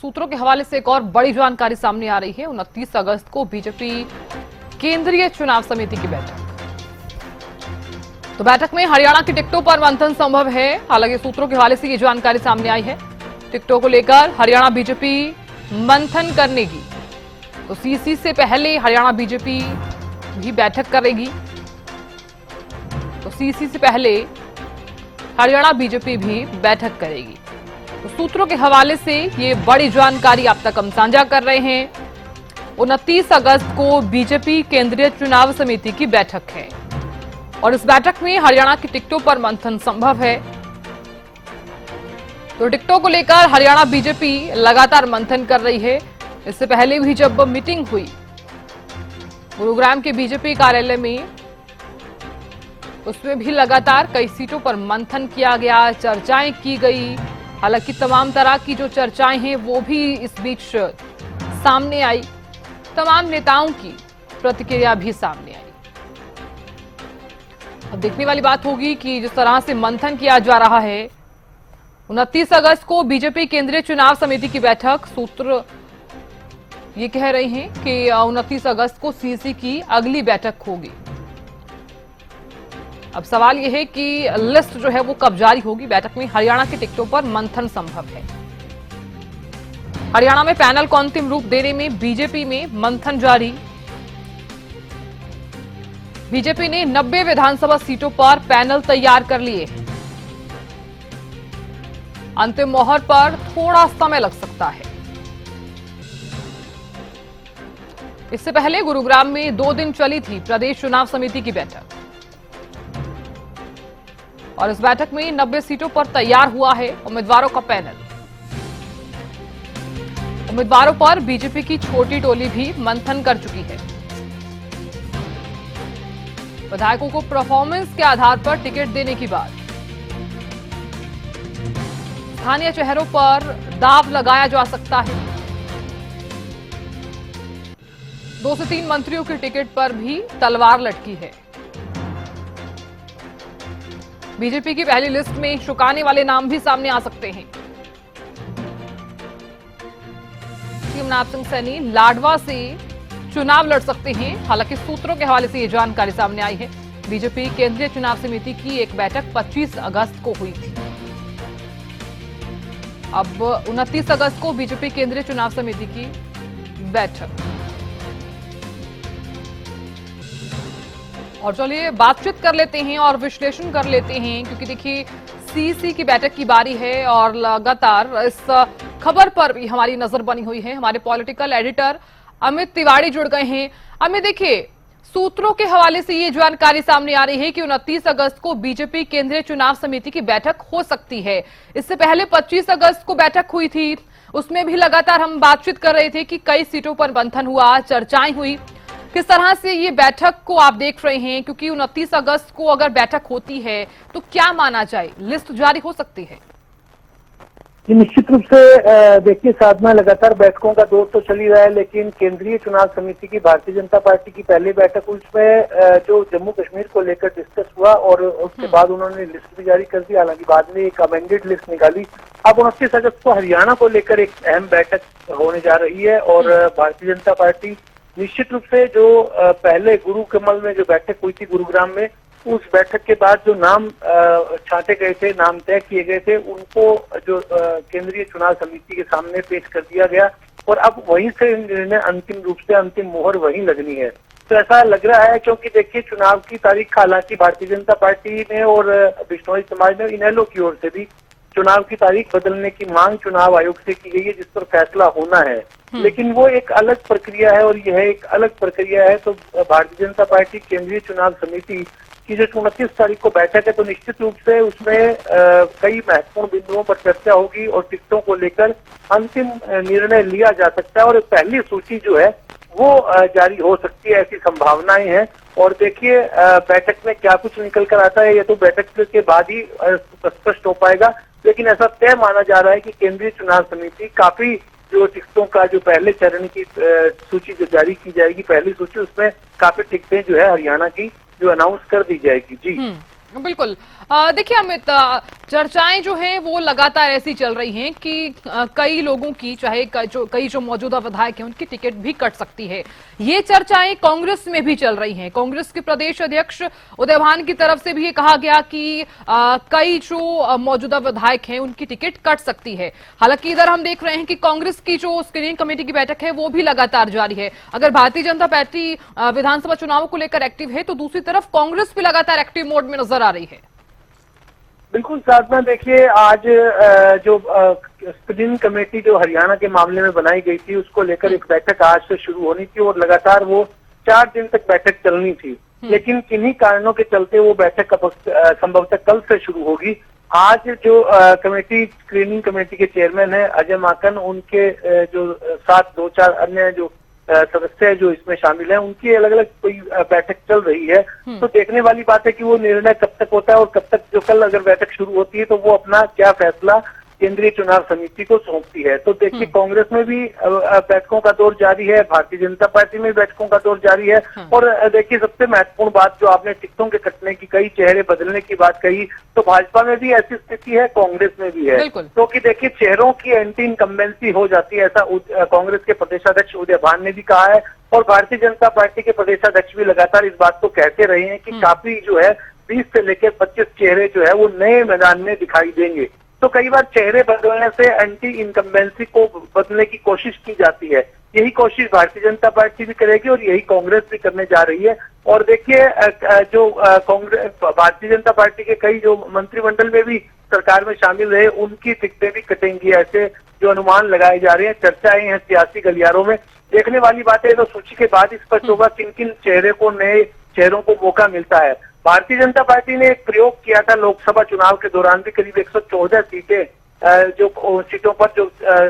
सूत्रों के हवाले से एक और बड़ी जानकारी सामने आ रही है। 29 अगस्त को बीजेपी केंद्रीय चुनाव समिति की बैठक। तो बैठक में हरियाणा की टिकटों पर मंथन संभव है। हालांकि सूत्रों के हवाले से ये जानकारी सामने आई है। टिकटों को लेकर हरियाणा बीजेपी मंथन करेगी। तो सीसी से पहले हरियाणा बीजेपी भी बैठक करेगी। तो सीसी से पहले हरियाणा बीजेपी भी बैठक करेगी। तो सूत्रों के हवाले से ये बड़ी जानकारी आप तक हम साझा कर रहे हैं। 29 अगस्त को बीजेपी केंद्रीय चुनाव समिति की बैठक है और इस बैठक में हरियाणा की टिकटों पर मंथन संभव है। तो टिकटों को लेकर हरियाणा बीजेपी लगातार मंथन कर रही है। इससे पहले भी जब मीटिंग हुई गुरुग्राम के बीजेपी कार्यालय में, उसमें भी लगातार कई सीटों पर मंथन किया गया, चर्चाएं की गई। हालांकि तमाम तरह की जो चर्चाएं हैं वो भी इस बीच सामने आई। तमाम नेताओं की प्रतिक्रिया भी सामने आई। अब देखने वाली बात होगी कि जिस तरह से मंथन किया जा रहा है। 29 अगस्त को बीजेपी केंद्रीय चुनाव समिति की बैठक। सूत्र ये कह रहे हैं कि 29 अगस्त को सीसी की अगली बैठक होगी। अब सवाल यह है कि लिस्ट जो है वो कब जारी होगी। बैठक में हरियाणा की टिकटों पर मंथन संभव है। हरियाणा में पैनल को अंतिम रूप देने में बीजेपी में मंथन जारी। बीजेपी ने 90 विधानसभा सीटों पर पैनल तैयार कर लिए। अंतिम मोहर पर थोड़ा समय लग सकता है। इससे पहले गुरुग्राम में 2 दिन चली थी प्रदेश चुनाव समिति की बैठक और इस बैठक में 90 सीटों पर तैयार हुआ है उम्मीदवारों का पैनल। उम्मीदवारों पर बीजेपी की छोटी टोली भी मंथन कर चुकी है। विधायकों को परफॉर्मेंस के आधार पर टिकट देने की बात। स्थानीय चेहरों पर दांव लगाया जा सकता है। 2 से 3 मंत्रियों की टिकट पर भी तलवार लटकी है। बीजेपी की पहली लिस्ट में चुकाने वाले नाम भी सामने आ सकते हैं। शिवनाथ सिंह सैनी लाडवा से चुनाव लड़ सकते हैं। हालांकि सूत्रों के हवाले से यह जानकारी सामने आई है। बीजेपी केंद्रीय चुनाव समिति की एक बैठक 25 अगस्त को हुई थी। अब 29 अगस्त को बीजेपी केंद्रीय चुनाव समिति की बैठक। और चलिए बातचीत कर लेते हैं और विश्लेषण कर लेते हैं, क्योंकि देखिए सीसी की बैठक की बारी है और लगातार इस खबर पर भी हमारी नजर बनी हुई है। हमारे पॉलिटिकल एडिटर अमित तिवारी जुड़ गए हैं। अमित, देखिए सूत्रों के हवाले से ये जानकारी सामने आ रही है कि 29 अगस्त को बीजेपी केंद्रीय चुनाव समिति की बैठक हो सकती है। इससे पहले 25 अगस्त को बैठक हुई थी, उसमें भी लगातार हम बातचीत कर रहे थे कि कई सीटों पर मंथन हुआ, चर्चाएं हुई। किस तरह से ये बैठक को आप देख रहे हैं, क्योंकि 29 अगस्त को अगर बैठक होती है तो क्या माना जाए, लिस्ट जारी हो सकती है? निश्चित रूप से देखिए साधना, लगातार बैठकों का दौर तो चल ही रहा है, लेकिन केंद्रीय चुनाव समिति की भारतीय जनता पार्टी की पहली बैठक, उसमें जो जम्मू कश्मीर को लेकर डिस्कस हुआ और उसके बाद उन्होंने लिस्ट भी जारी कर दी। हालांकि बाद में एक अमेंडेड लिस्ट निकाली। अब 29 अगस्त को हरियाणा को लेकर एक अहम बैठक होने जा रही है और भारतीय जनता पार्टी निश्चित रूप से जो पहले गुरु कमल में जो बैठक हुई थी गुरुग्राम में, उस बैठक के बाद जो नाम छांटे गए थे, नाम तय किए गए थे, उनको जो केंद्रीय चुनाव समिति के सामने पेश कर दिया गया और अब वहीं से निर्णय अंतिम रूप से अंतिम मोहर वहीं लगनी है। तो ऐसा लग रहा है, क्योंकि देखिए चुनाव की तारीख हालांकि भारतीय जनता पार्टी ने और बिश्नोई समाज ने, इनेलो की ओर से भी चुनाव की तारीख बदलने की मांग चुनाव आयोग से की गई है, जिस पर फैसला होना है। लेकिन वो एक अलग प्रक्रिया है और यह एक अलग प्रक्रिया है। तो भारतीय जनता पार्टी केंद्रीय चुनाव समिति की जो 29 तारीख को बैठक है, तो निश्चित रूप से उसमें कई महत्वपूर्ण बिंदुओं पर चर्चा होगी और टिकटों को लेकर अंतिम निर्णय लिया जा सकता है और पहली सूची जो है वो जारी हो सकती है, ऐसी संभावनाएं हैं। और देखिए बैठक में क्या कुछ निकल कर आता है, ये तो बैठक के बाद ही स्पष्ट हो पाएगा। लेकिन ऐसा तय माना जा रहा है कि केंद्रीय चुनाव समिति काफी जो टिकटों का जो पहले चरण की सूची जो जारी की जाएगी, पहली सूची, उसमें काफी टिकटें जो है हरियाणा की जो अनाउंस कर दी जाएगी। जी बिल्कुल। देखिए अमित, चर्चाएं जो हैं वो लगातार ऐसी चल रही हैं कि कई लोगों की, चाहे कई जो मौजूदा विधायक हैं उनकी टिकट भी कट सकती है। ये चर्चाएं कांग्रेस में भी चल रही हैं। कांग्रेस के प्रदेश अध्यक्ष उदय भान की तरफ से भी ये कहा गया कि कई जो मौजूदा विधायक हैं उनकी टिकट कट सकती है। हालांकि इधर हम देख रहे हैं कि कांग्रेस की जो स्क्रीनिंग कमेटी की बैठक है वो भी लगातार जारी है। अगर भारतीय जनता पार्टी विधानसभा चुनावों को लेकर एक्टिव है तो दूसरी तरफ कांग्रेस भी लगातार एक्टिव मोड में नजर आ रही है। बिल्कुल साधना, देखिए आज जो स्क्रीनिंग कमेटी जो हरियाणा के मामले में बनाई गई थी उसको लेकर एक बैठक आज से शुरू होनी थी और लगातार वो 4 दिन तक बैठक चलनी थी, लेकिन किन्हीं कारणों के चलते वो बैठक संभवतः कल से शुरू होगी। आज जो कमेटी स्क्रीनिंग कमेटी के चेयरमैन है अजय माकन, उनके जो साथ 2-4 अन्य जो सदस्य जो इसमें शामिल हैं, उनकी अलग अलग कोई बैठक चल रही है। तो देखने वाली बात है कि वो निर्णय कब तक होता है और कब तक, जो कल अगर बैठक शुरू होती है तो वो अपना क्या फैसला केंद्रीय चुनाव समिति को सौंपती है। तो देखिए कांग्रेस में भी बैठकों का दौर जारी है, भारतीय जनता पार्टी में बैठकों का दौर जारी है। और देखिए सबसे महत्वपूर्ण बात, जो आपने टिकटों के कटने की, कई चेहरे बदलने की बात कही, तो भाजपा में भी ऐसी स्थिति है, कांग्रेस में भी है। क्योंकि देखिए चेहरों की एंटी इनकम्बेंसी हो जाती है, ऐसा कांग्रेस के प्रदेशाध्यक्ष उदय भान ने भी कहा है और भारतीय जनता पार्टी के प्रदेशाध्यक्ष भी लगातार इस बात को कहते रहे हैं कि काफी जो है 20 से लेकर 25 चेहरे जो है वो नए मैदान में दिखाई देंगे। तो कई बार चेहरे बदलने से एंटी इनकम्बेंसी को बदलने की कोशिश की जाती है। यही कोशिश भारतीय जनता पार्टी भी करेगी और यही कांग्रेस भी करने जा रही है। और देखिए जो कांग्रेस, भारतीय जनता पार्टी के कई जो मंत्रिमंडल में भी सरकार में शामिल रहे, उनकी टिकटें भी कटेंगी, ऐसे जो अनुमान लगाए जा रहे हैं। चर्चाएं हैं सियासी गलियारों में। देखने वाली बात है तो सूची के बाद स्पष्ट होगा किन किन चेहरे को, नए चेहरों को मौका मिलता है। भारतीय जनता पार्टी ने एक प्रयोग किया था लोकसभा चुनाव के दौरान भी, करीब 114 सीटें जो सीटों पर जो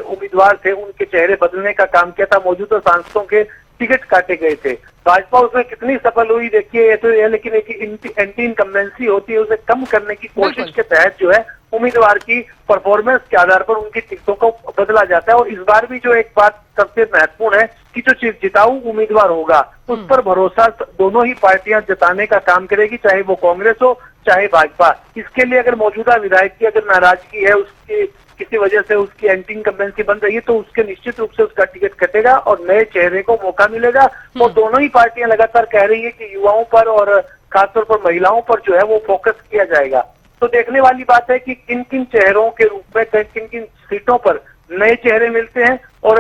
उम्मीदवार थे उनके चेहरे बदलने का काम किया था, मौजूदा सांसदों के टिकट काटे गए थे। भाजपा उसमें कितनी सफल हुई देखिए ये तो है, लेकिन एक एंटी इनकम्बेंसी होती है, उसे कम करने की कोशिश के तहत जो है उम्मीदवार की परफॉर्मेंस के आधार पर उनकी टिकटों को बदला जाता है। और इस बार भी जो एक बात सबसे महत्वपूर्ण है कि जो जिताऊ उम्मीदवार होगा उस पर भरोसा दोनों ही पार्टियां जताने का काम करेगी, चाहे वो कांग्रेस हो चाहे भाजपा। इसके लिए अगर मौजूदा विधायक की अगर नाराजगी है, उसकी किसी वजह से उसकी एंटी इनकम्बेंसी बन रही है, तो उसके निश्चित रूप से उसका टिकट कटेगा और नए चेहरे को मौका मिलेगा। और दोनों ही पार्टियां लगातार कह रही है कि युवाओं पर और खासतौर पर महिलाओं पर जो है वो फोकस किया जाएगा। तो देखने वाली बात है कि किन किन चेहरों के रूप में किन किन सीटों पर नए चेहरे मिलते हैं और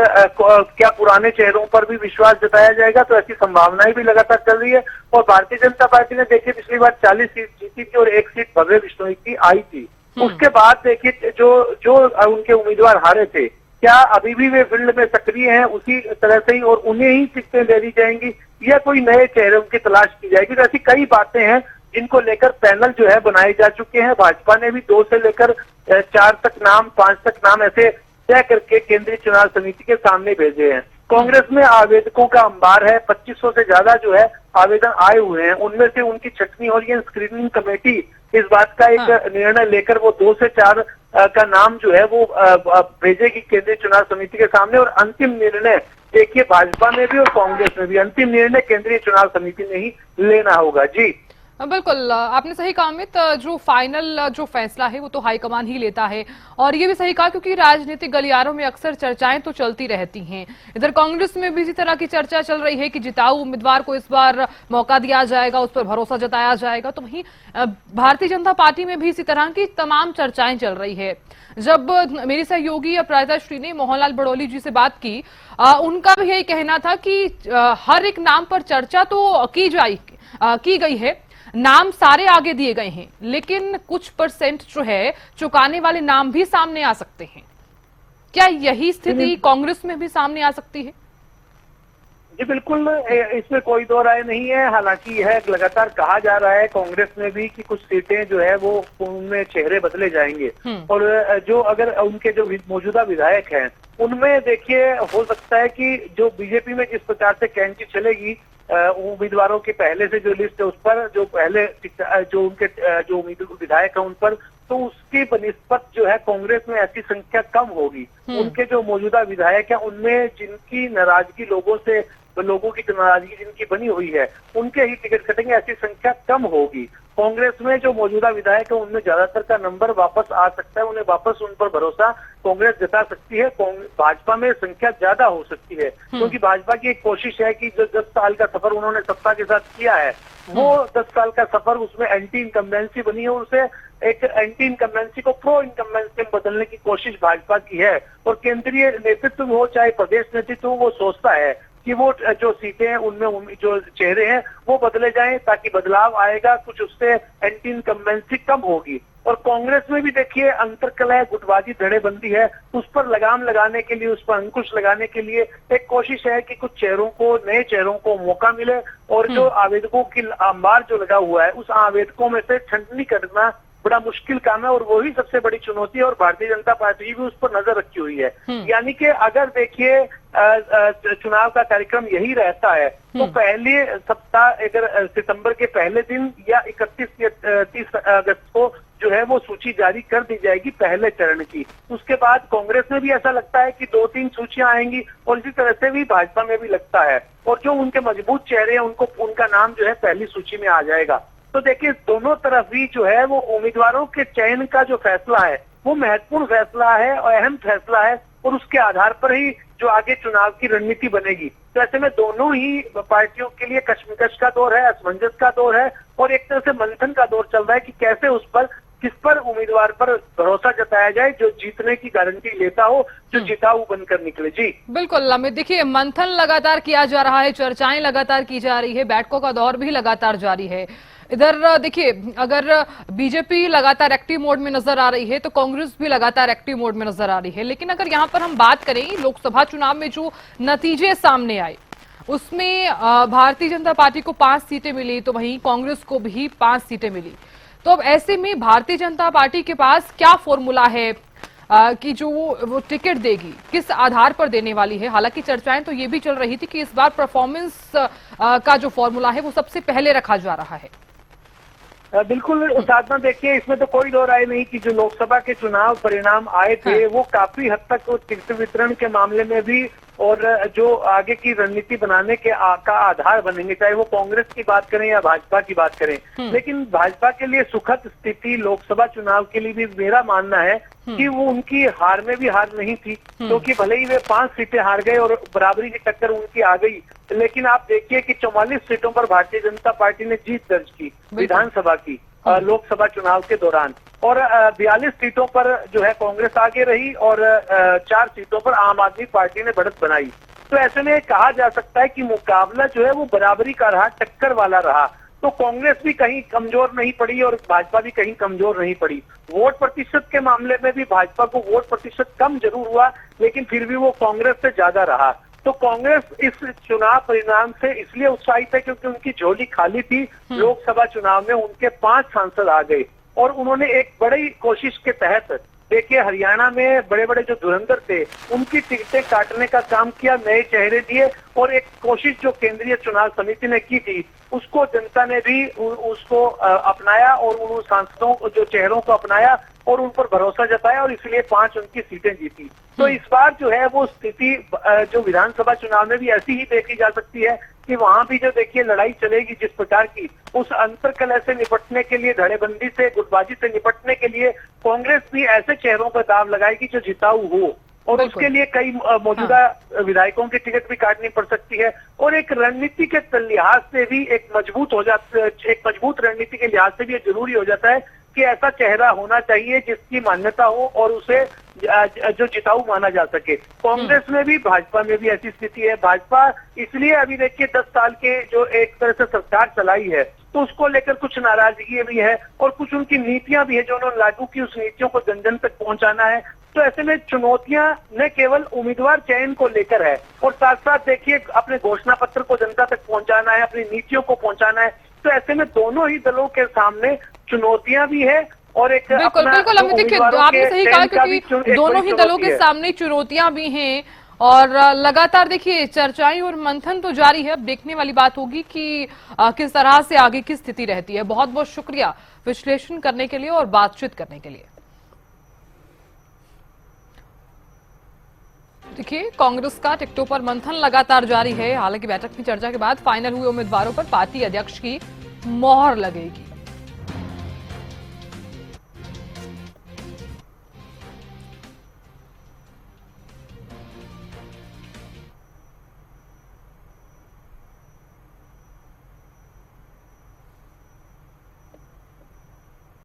क्या पुराने चेहरों पर भी विश्वास जताया जाएगा। तो ऐसी संभावनाएं भी लगातार चल रही है। और भारतीय जनता पार्टी ने देखिए पिछली बार 40 सीट जीती थी और 1 सीट भव्य विश्नोई की आई थी। उसके बाद देखिए जो उनके उम्मीदवार हारे थे, क्या अभी भी वे फील्ड में सक्रिय हैं उसी तरह से ही और उन्हें ही टिकटें दे दी जाएंगी या कोई नए चेहरों की तलाश की जाएगी। तो ऐसी कई बातें हैं जिनको लेकर पैनल जो है बनाए जा चुके हैं। भाजपा ने भी 2 से लेकर 4 तक नाम, 5 तक नाम ऐसे तय करके केंद्रीय चुनाव समिति के सामने भेजे हैं। कांग्रेस में आवेदकों का अंबार है, 2500 से ज्यादा जो है आवेदन आए हुए हैं। उनमें से उनकी छटनी हो रही है। स्क्रीनिंग कमेटी इस बात का एक निर्णय लेकर वो 2 से 4 का नाम जो है वो भेजेगी केंद्रीय चुनाव समिति के सामने। और अंतिम निर्णय देखिए भाजपा में भी और कांग्रेस में भी अंतिम निर्णय केंद्रीय चुनाव समिति ने ही लेना होगा। जी बिल्कुल, आपने सही कहा अमित, जो फाइनल जो फैसला है वो तो हाईकमान ही लेता है। और ये भी सही कहा क्योंकि राजनीतिक गलियारों में अक्सर चर्चाएं तो चलती रहती हैं। इधर कांग्रेस में भी इसी तरह की चर्चा चल रही है कि जिताऊ उम्मीदवार को इस बार मौका दिया जाएगा, उस पर भरोसा जताया जाएगा। तो वहीं भारतीय जनता पार्टी में भी इसी तरह की तमाम चर्चाएं चल रही है। जब मेरी सहयोगी अपराजिता श्री ने मोहनलाल बड़ौली जी से बात की, उनका भी यही कहना था कि हर एक नाम पर चर्चा तो की गई है, नाम सारे आगे दिए गए हैं, लेकिन कुछ परसेंट जो है चुकाने वाले नाम भी सामने आ सकते हैं। क्या यही स्थिति कांग्रेस में भी सामने आ सकती है? जी बिल्कुल, इसमें कोई दो राय नहीं है। हालांकि यह लगातार कहा जा रहा है कांग्रेस में भी कि कुछ सीटें जो है वो उनमें चेहरे बदले जाएंगे। और जो अगर उनके जो मौजूदा विधायक हैं उनमें देखिए हो सकता है कि जो बीजेपी में जिस प्रकार से कैंची चलेगी उम्मीदवारों के पहले से जो लिस्ट है उस पर जो पहले जो उनके जो विधायक है उन पर, तो उसकी बनिस्बत जो है कांग्रेस में ऐसी संख्या कम होगी। उनके जो मौजूदा विधायक हैं उनमें जिनकी नाराजगी लोगों की नाराजगी जिनकी बनी हुई है उनके ही टिकट कटेंगे, ऐसी संख्या कम होगी। कांग्रेस में जो मौजूदा विधायक है उनमें ज्यादातर का नंबर वापस आ सकता है, उन्हें वापस उन पर भरोसा कांग्रेस जता सकती है। भाजपा में संख्या ज्यादा हो सकती है, क्योंकि भाजपा की एक कोशिश है कि जो 10 साल का सफर उन्होंने सत्ता के साथ किया है, वो 10 साल का सफर उसमें एंटी इनकम्बेंसी बनी है, उसे एक एंटी इनकम्बेंसी को प्रो इनकम्बेंसी में बदलने की कोशिश भाजपा की है। और केंद्रीय नेतृत्व हो चाहे प्रदेश नेतृत्व हो, वो सोचता है कि वो जो सीटें हैं उनमें जो चेहरे हैं वो बदले जाएं, ताकि बदलाव आएगा, कुछ उससे एंटी इनकम्बेंसी कम होगी। और कांग्रेस में भी देखिए अंतर्कलह, गुटबाजी, धड़ेबंदी है, उस पर लगाम लगाने के लिए, उस पर अंकुश लगाने के लिए एक कोशिश है कि कुछ चेहरों को, नए चेहरों को मौका मिले, और जो आवेदकों की अंबार जो लगा हुआ है उस आवेदकों में से छंटनी करना बड़ा मुश्किल काम है, और वही सबसे बड़ी चुनौती है। और भारतीय जनता पार्टी भी उस पर नजर रखी हुई है। यानी कि अगर देखिए चुनाव का कार्यक्रम यही रहता है तो पहले सप्ताह, अगर सितंबर के पहले दिन या 31 या 30 अगस्त को जो है वो सूची जारी कर दी जाएगी पहले चरण की। उसके बाद कांग्रेस में भी ऐसा लगता है कि 2-3 सूचियां आएंगी, और इसी तरह से भी भाजपा में भी लगता है। और जो उनके मजबूत चेहरे हैं उनका नाम जो है पहली सूची में आ जाएगा। तो देखिए दोनों तरफ भी जो है वो उम्मीदवारों के चयन का जो फैसला है वो महत्वपूर्ण फैसला है और अहम फैसला है, और उसके आधार पर ही जो आगे चुनाव की रणनीति बनेगी। तो ऐसे में दोनों ही पार्टियों के लिए कश्मकश का दौर है, असमंजस का दौर है, और एक तरह से मंथन का दौर चल रहा है कि कैसे किस पर उम्मीदवार पर भरोसा जताया जाए जो जीतने की गारंटी लेता हो, जो जिताऊ बनकर निकले। जी बिल्कुल अमित, देखिए मंथन लगातार किया जा रहा है, चर्चाएं लगातार की जा रही है, बैठकों का दौर भी लगातार जारी है। इधर देखिए अगर बीजेपी लगातार एक्टिव मोड में नजर आ रही है तो कांग्रेस भी लगातार एक्टिव मोड में नजर आ रही है। लेकिन अगर यहाँ पर हम बात करें लोकसभा चुनाव में जो नतीजे सामने आए उसमें भारतीय जनता पार्टी को 5 सीटें मिली, तो वहीं कांग्रेस को भी 5 सीटें मिली। तो अब ऐसे में भारतीय जनता पार्टी के पास क्या फॉर्मूला है कि जो वो टिकट देगी, किस आधार पर देने वाली है? हालांकि चर्चाएं तो ये भी चल रही थी कि इस बार परफॉर्मेंस का जो फॉर्मूला है वो सबसे पहले रखा जा रहा है। बिल्कुल साधना, देखिए इसमें तो कोई दो राय नहीं कि जो लोकसभा के चुनाव परिणाम आए थे वो काफी हद तक टिकट वितरण के मामले में भी और जो आगे की रणनीति बनाने का आधार बनेंगे, चाहे वो कांग्रेस की बात करें या भाजपा की बात करें। लेकिन भाजपा के लिए सुखद स्थिति लोकसभा चुनाव के लिए भी मेरा मानना है कि वो उनकी हार में भी हार नहीं थी, क्योंकि भले ही वे 5 सीटें हार गए और बराबरी की टक्कर उनकी आ गई, लेकिन आप देखिए कि 44 सीटों पर भारतीय जनता पार्टी ने जीत दर्ज की विधानसभा की लोकसभा चुनाव के दौरान, और 42 सीटों पर जो है कांग्रेस आगे रही और 4 सीटों पर आम आदमी पार्टी ने बढ़त बनाई। तो ऐसे में कहा जा सकता है कि मुकाबला जो है वो बराबरी का रहा, टक्कर वाला रहा। तो कांग्रेस भी कहीं कमजोर नहीं पड़ी और भाजपा भी कहीं कमजोर नहीं पड़ी। वोट प्रतिशत के मामले में भी भाजपा को वोट प्रतिशत कम जरूर हुआ, लेकिन फिर भी वो कांग्रेस से ज्यादा रहा। तो कांग्रेस इस चुनाव परिणाम से इसलिए उत्साहित है क्योंकि उनकी झोली खाली थी। लोकसभा चुनाव में उनके 5 सांसद आ गए, और उन्होंने एक बड़ी कोशिश के तहत देखिए हरियाणा में बड़े बड़े जो धुरंधर थे उनकी टिकटें काटने का काम किया, नए चेहरे दिए, और एक कोशिश जो केंद्रीय चुनाव समिति ने की थी उसको जनता ने भी उसको अपनाया, और उन सांसदों जो चेहरों को अपनाया और उन पर भरोसा जताया, और इसलिए 5 उनकी सीटें जीती। तो इस बार जो है वो स्थिति जो विधानसभा चुनाव में भी ऐसी ही देखी जा सकती है कि वहां भी जो देखिए लड़ाई चलेगी जिस प्रकार की, उस अंतरकलह से निपटने के लिए, धड़ेबंदी से, गुटबाजी से निपटने के लिए कांग्रेस भी ऐसे चेहरों पर दाव लगाएगी जो जिताऊ हो, और उसके लिए कई मौजूदा विधायकों की टिकट भी काटनी पड़ सकती है। और एक रणनीति के लिहाज से भी एक मजबूत रणनीति के लिहाज से भी जरूरी हो जाता है कि ऐसा चेहरा होना चाहिए जिसकी मान्यता हो और उसे जो जिताऊ माना जा सके। कांग्रेस में भी भाजपा में भी ऐसी स्थिति है। भाजपा इसलिए अभी देखिए 10 साल के जो एक तरह से सरकार चलाई है तो उसको लेकर कुछ नाराजगी भी है, और कुछ उनकी नीतियां भी है जो उन्होंने लागू की, उस नीतियों को जन जन तक पहुंचाना है। तो ऐसे में चुनौतियां न केवल उम्मीदवार चयन को लेकर है, और साथ साथ देखिए अपने घोषणा पत्र को जनता तक पहुंचाना है, अपनी नीतियों को पहुंचाना है। तो ऐसे में दोनों ही दलों के सामने चुनौतियां भी है, और एक बिल्कुल अमित, देखिए आपने सही कहा क्योंकि दोनों ही दलों के सामने चुनौतियां भी हैं, और लगातार देखिए चर्चाएं और मंथन तो जारी है। अब देखने वाली बात होगी कि किस तरह से आगे की स्थिति रहती है। बहुत बहुत शुक्रिया विश्लेषण करने के लिए और बातचीत करने के लिए। देखिए कांग्रेस का टिकटों पर मंथन लगातार जारी है। हालांकि बैठक की चर्चा के बाद फाइनल हुए उम्मीदवारों पर पार्टी अध्यक्ष की मोहर लगेगी।